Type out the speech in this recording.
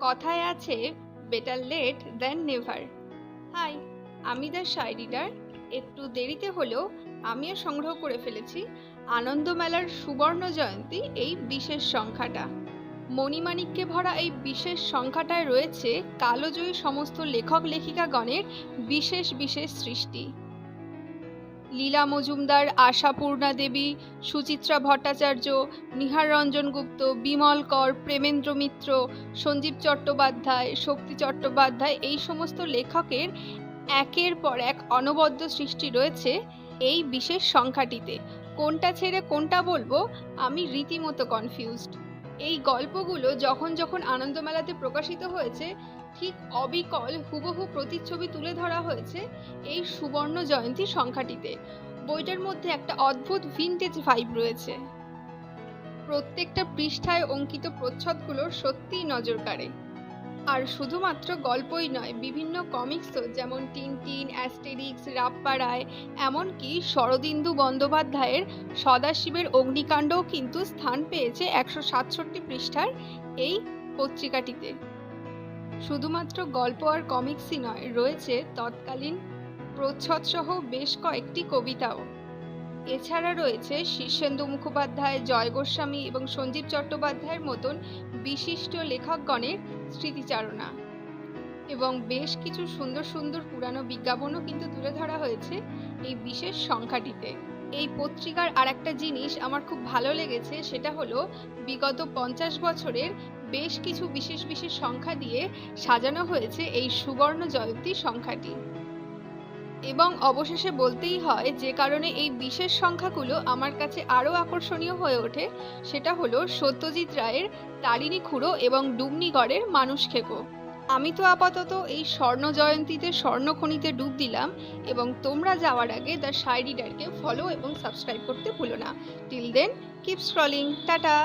কথায় আছে better late than never. Hi, আমি দ্য শাই রিডার। একটু দেরিতে হলেও আমিও সংগ্রহ করে ফেলেছি আনন্দমেলার সুবর্ণ জয়ন্তী এই বিশেষ সংখ্যাটা। মণিমাণিক্যে ভরা এই বিশেষ সংখ্যাটায় রয়েছে কালজয়ী সমস্ত লেখক লেখিকাগণের বিশেষ বিশেষ সৃষ্টি। লীলা মজুমদার, আশাপূর্ণা দেবী, সুচিত্রা ভট্টাচার্য, নিহার রঞ্জন গুপ্ত, বিমল কর, প্রেমেন্দ্র মিত্র, সঞ্জীব চট্টোপাধ্যায়, শক্তি চট্টোপাধ্যায়, এই সমস্ত লেখকের একের পর এক অনবদ্য সৃষ্টি রয়েছে এই বিশেষ সংখ্যাটিতে। কোনটা ছেড়ে কোনটা বলবো আমি রীতিমতো কনফিউজড। এই গল্পগুলো যখন যখন আনন্দমেলাতে প্রকাশিত হয়েছে ঠিক অবিকল হুবহু প্রতিচ্ছবি তুলে ধরা হয়েছে এই সুবর্ণ জয়ন্তী সংখ্যাটিতে। বইটার মধ্যে একটা অদ্ভুত ভিনটেজ ভাইব রয়েছে। প্রত্যেকটা পৃষ্ঠায় অঙ্কিত প্রচ্ছদগুলো সত্যিই নজর কাড়ে। আর শুধুমাত্র গল্পই নয়, বিভিন্ন কমিক্সও, যেমন টিনটিন, অ্যাস্টেরিক্স, রাপ্পারায়, এমনকি শরদিন্দু বন্দ্যোপাধ্যায়ের সদাশিবের অগ্নিকাণ্ডও কিন্তু স্থান পেয়েছে 167 পৃষ্ঠার এই পত্রিকাটিতে। শুধুমাত্র গল্প আর কমিক্সই নয়, রয়েছে তৎকালীন প্রচ্ছদসহ বেশ কয়েকটি কবিতাও। এছাড়া রয়েছে শীর্ষেন্দু মুখোপাধ্যায়, জয় গোস্বামী এবং সঞ্জীব চট্টোপাধ্যায়ের মতন বিশিষ্ট লেখকগণের স্মৃতিচারণা, এবং বেশ কিছু সুন্দর সুন্দর পুরানো বিজ্ঞাপনও কিন্তু তুলে ধরা হয়েছে এই বিশেষ সংখ্যাটিতে। এই পত্রিকার আর একটা জিনিস আমার খুব ভালো লেগেছে, সেটা হলো বিগত 50 বছরের বেশ কিছু বিশেষ বিশেষ সংখ্যা দিয়ে সাজানো হয়েছে এই সুবর্ণ জয়ন্তী সংখ্যাটি। এবং অবশেষে বলতেই হয় যে কারণে এই বিশেষ সংখ্যাগুলো আমার কাছে আরও আকর্ষণীয় হয়ে ওঠে, সেটা হলো সত্যজিৎ রায়ের তারিণী খুড়ো এবং ডুমনিগড়ের মানুষ খেকো। আমি তো আপাতত এই স্বর্ণ জয়ন্তীতে স্বর্ণখনিতে ডুব দিলাম, এবং তোমরা যাওয়ার আগে দ্য শাই রিডারকে ফলো এবং সাবস্ক্রাইব করতে ভুলো না। Till then, keep scrolling. Tata.